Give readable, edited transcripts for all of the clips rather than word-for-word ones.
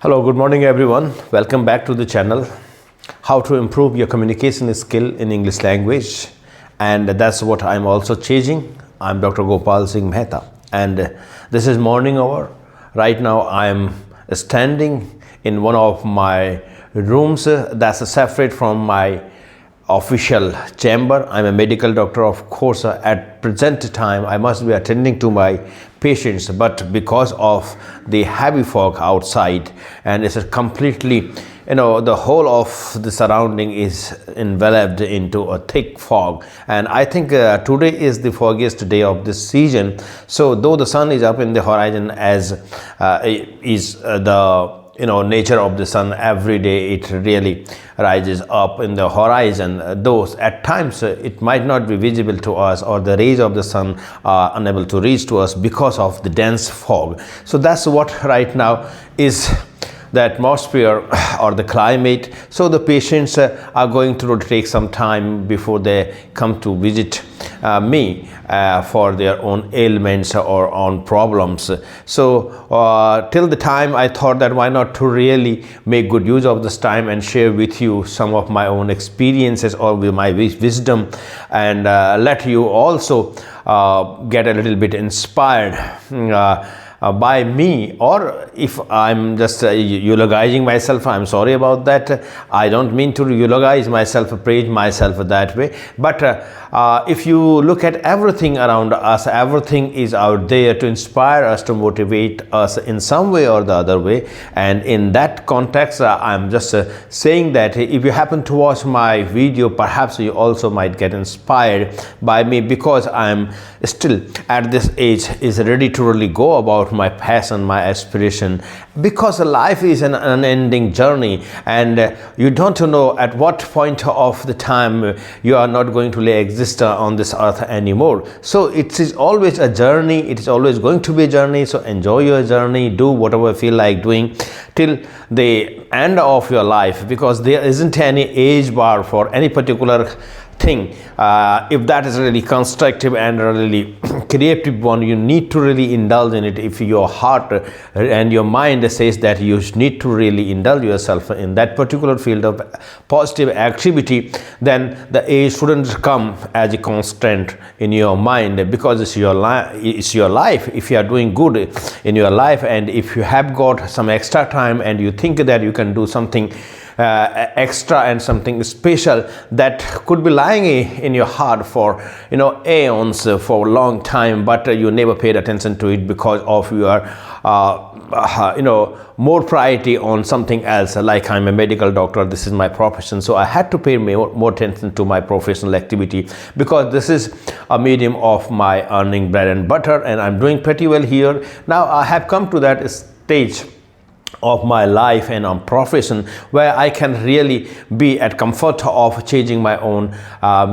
Hello, good morning everyone. Welcome back to the channel. How to improve your communication skill in English language, and that's what I'm also changing. I'm Dr. Gopal Singh Mehta, and this is morning hour. Right now I'm standing in one of my rooms that's separate from my official chamber. I'm a medical doctor, of course. At present time I must be attending to my patients, but because of the heavy fog outside, and it's a completely, the whole of the surrounding is enveloped into a thick fog, and I think today is the foggiest day of this season. So though the sun is up in the horizon, as the nature of the sun, every day it really rises up in the horizon, though at times it might not be visible to us, or the rays of the sun are unable to reach to us because of the dense fog. So that's what right now is the atmosphere or the climate. So the patients are going to take some time before they come to visit me for their own ailments or own problems. So till the time I thought that why not to really make good use of this time and share with you some of my own experiences or with my wisdom, and let you also get a little bit inspired by me. Or if I'm just eulogizing myself, I'm sorry about that. I don't mean to eulogize myself, praise myself that way, but if you look at everything around us, everything is out there to inspire us, to motivate us in some way or the other way. And in that context, I'm just saying that if you happen to watch my video, perhaps you also might get inspired by me, because I'm still at this age is ready to really go about my passion, my aspiration, because life is an unending journey, and you don't know at what point of the time you are not going to exist on this earth anymore. So it is always a journey, it is always going to be a journey. So enjoy your journey, do whatever you feel like doing till the end of your life, because there isn't any age bar for any particular thing. If that is really constructive and really creative one, you need to really indulge in it. If your heart and your mind says that you need to really indulge yourself in that particular field of positive activity, then the age shouldn't come as a constant in your mind, because it's your life. If you are doing good in your life, and if you have got some extra time and you think that you can do something extra and something special that could be lying in your heart for aeons, for a long time, but you never paid attention to it because of your more priority on something else. Like, I'm a medical doctor, this is my profession, so I had to pay more attention to my professional activity, because this is a medium of my earning bread and butter, and I'm doing pretty well here. Now I have come to that stage of my life and on profession where I can really be at comfort of changing my own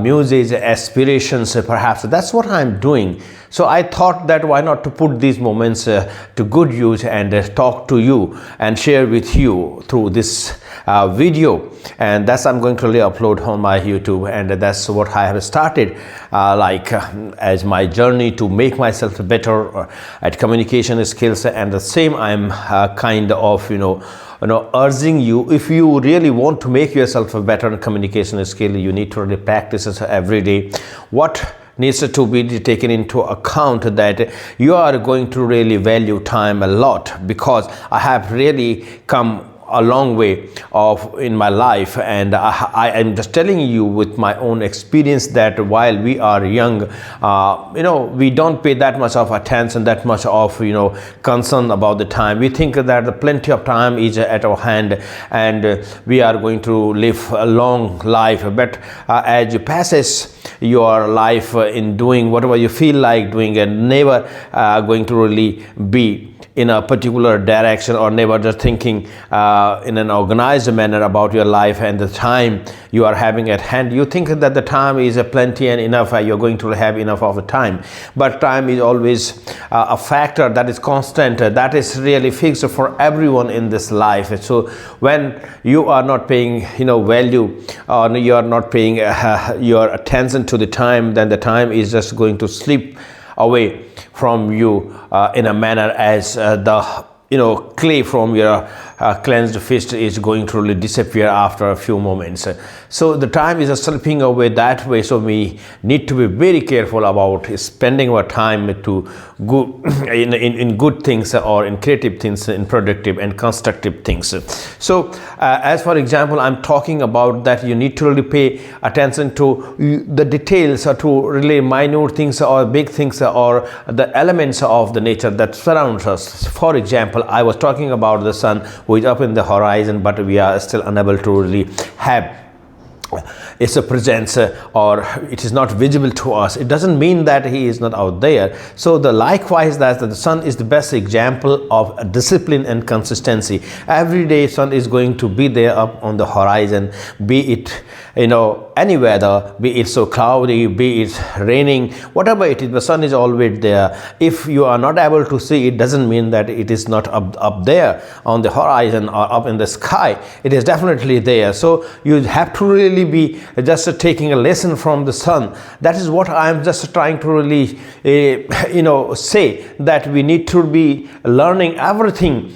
muses, aspirations. Perhaps that's what I'm doing. So I thought that why not to put these moments to good use and talk to you and share with you through this video, and that's I'm going to really upload on my YouTube, and that's what I have started as my journey to make myself better at communication skills. And the same I'm kind of urging you, if you really want to make yourself a better communication skill, you need to really practice it every day. What needs to be taken into account that you are going to really value time a lot, because I have really come a long way in my life, and I am just telling you with my own experience that while we are young, we don't pay that much of attention, that much of concern about the time. We think that plenty of time is at our hand, and we are going to live a long life. But as you passes your life in doing whatever you feel like doing, and never going to really be in a particular direction, or never just thinking in an organized manner about your life and the time you are having at hand. You think that the time is plenty and enough, you're going to have enough of the time, but time is always a factor that is constant, that is really fixed for everyone in this life. So when you are not paying value, or you are not paying your attention to the time, then the time is just going to slip away from you in a manner as the clay from your cleansed fist is going to really disappear after a few moments. So the time is slipping away that way. So we need to be very careful about spending our time to good in good things, or in creative things, in productive and constructive things. So as for example, I'm talking about that you need to really pay attention to the details, or to really minute things or big things, or the elements of the nature that surrounds us. For example, I was talking about the sun who is up in the horizon, but we are still unable to really have its a presence, or it is not visible to us. It doesn't mean that he is not out there. So likewise, that the sun is the best example of discipline and consistency. Every day sun is going to be there up on the horizon, be it any weather, be it so cloudy, be it raining, whatever it is, the sun is always there. If you are not able to see it, doesn't mean that it is not up there on the horizon or up in the sky. It is definitely there. So you have to really be just taking a lesson from the sun. That is what I am just trying to really say, that we need to be learning everything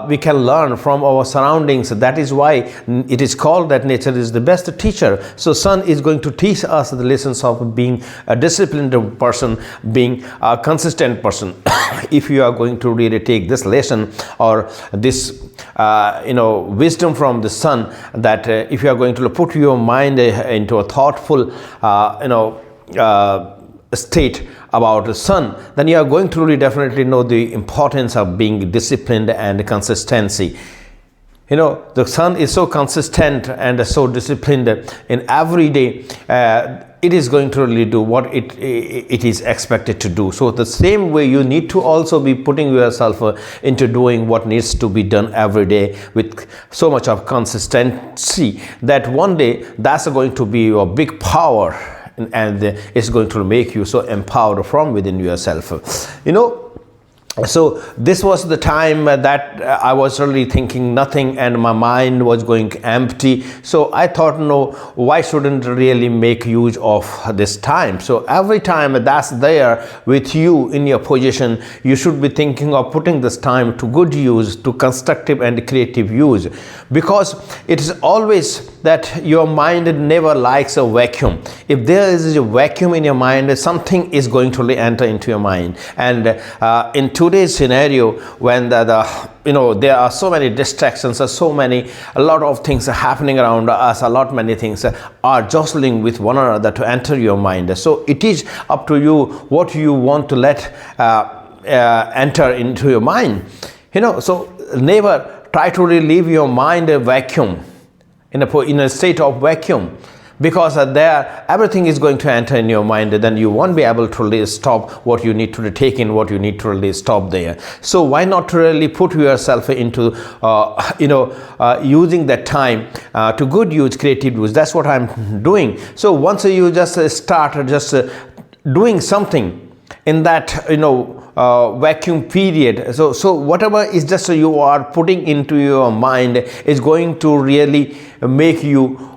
we can learn from our surroundings. That is why it is called that nature is the best teacher. So sun is going to teach us the lessons of being a disciplined person, being a consistent person. If you are going to really take this lesson, or this wisdom from the sun, that if you are going to put your mind into a thoughtful state about the sun, then you are going to really definitely know the importance of being disciplined and consistency. The sun is so consistent and so disciplined in every day. It is going to really do what it is expected to do. So the same way, you need to also be putting yourself into doing what needs to be done every day with so much of consistency, that one day that's going to be your big power, and it's going to make you so empowered from within yourself. So this was the time that I was really thinking nothing, and my mind was going empty. So I thought, no, why shouldn't really make use of this time? So every time that's there with you in your position, you should be thinking of putting this time to good use, to constructive and creative use, because it is always that your mind never likes a vacuum. If there is a vacuum in your mind, something is going to enter into your mind. And in today's scenario, when there are so many distractions, a lot of things are happening around us, many things are jostling with one another to enter your mind. So it is up to you what you want to let enter into your mind. So never try to relieve your mind a vacuum, in a state of vacuum, because there everything is going to enter in your mind. Then you won't be able to really stop what you need to take in, what you need to really stop there. So why not really put yourself into using that time to good use, creative use. That's what I'm doing. So once you just start doing something in that vacuum period, so whatever is just you are putting into your mind is going to really make you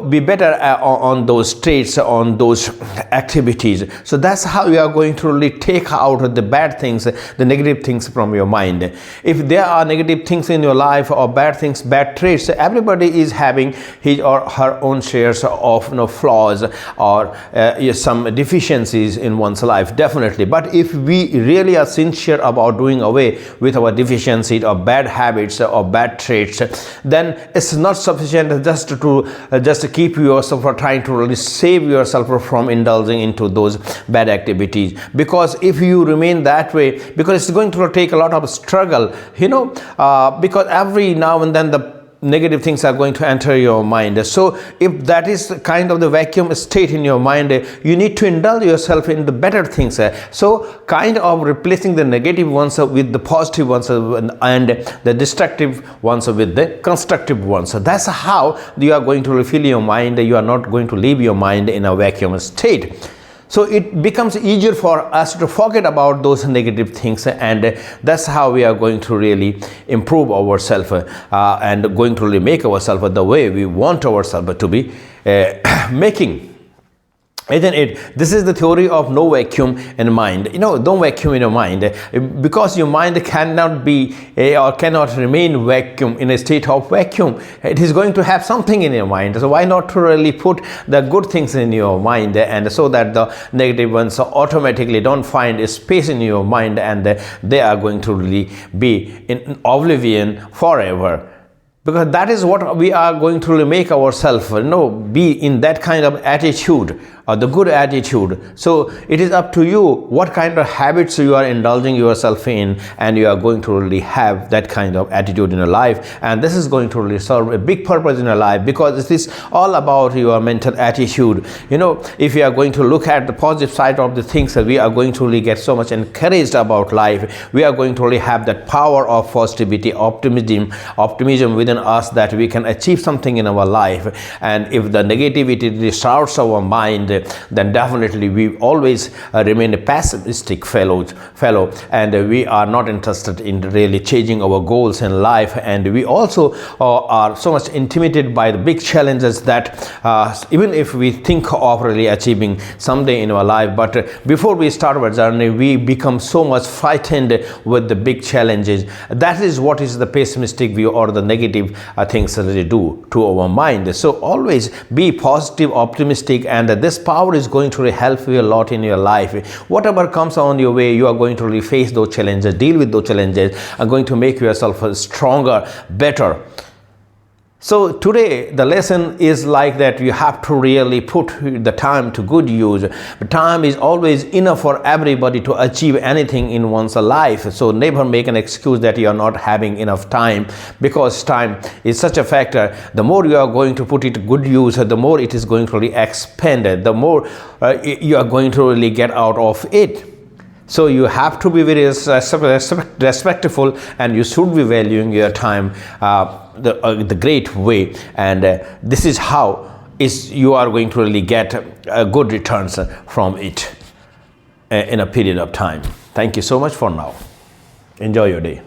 be better on those traits, on those activities. So that's how you are going to really take out the bad things, the negative things from your mind. If there are negative things in your life, or bad things, bad traits, everybody is having his or her own shares of flaws, or some deficiencies in one's life, definitely. But if we really are sincere about doing away with our deficiencies or bad habits or bad traits, then it's not sufficient just to keep yourself, or trying to really save yourself from indulging into those bad activities. Because if you remain that way, because it's going to take a lot of struggle, because every now and then the negative things are going to enter your mind. So if that is kind of the vacuum state in your mind, you need to indulge yourself in the better things. So kind of replacing the negative ones with the positive ones, and the destructive ones with the constructive ones. So that's how you are going to refill your mind. You are not going to leave your mind in a vacuum state. So it becomes easier for us to forget about those negative things, and that's how we are going to really improve ourselves and going to really make ourselves the way we want ourselves to be making. Isn't it? This is the theory of no vacuum in mind. Don't vacuum in your mind, because your mind cannot be or cannot remain vacuum in a state of vacuum. It is going to have something in your mind. So why not to really put the good things in your mind, and so that the negative ones automatically don't find a space in your mind, and they are going to really be in oblivion forever. Because that is what we are going to make ourselves, be in that kind of attitude, or the good attitude. So it is up to you what kind of habits you are indulging yourself in, and you are going to really have that kind of attitude in your life. And this is going to really serve a big purpose in your life, because it is all about your mental attitude. If you are going to look at the positive side of the things, we are going to really get so much encouraged about life. We are going to really have that power of positivity, optimism within us, that we can achieve something in our life. And if the negativity distorts our mind, then definitely we always remain a pessimistic fellow, and we are not interested in really changing our goals in life. And we also are so much intimidated by the big challenges that even if we think of really achieving someday in our life, but before we start our journey, we become so much frightened with the big challenges. That is what is the pessimistic view, or the negative things really do to our mind. So always be positive, optimistic, and this power is going to really help you a lot in your life. Whatever comes on your way, you are going to really face those challenges, deal with those challenges, and going to make yourself stronger, better. So today the lesson is like that. You have to really put the time to good use. Time is always enough for everybody to achieve anything in one's life. So never make an excuse that you are not having enough time, because time is such a factor. The more you are going to put it to good use, the more it is going to really expand, the more you are going to really get out of it. So you have to be very respectful, and you should be valuing your time the great way. And this is how you are going to really get good returns from it in a period of time. Thank you so much for now. Enjoy your day.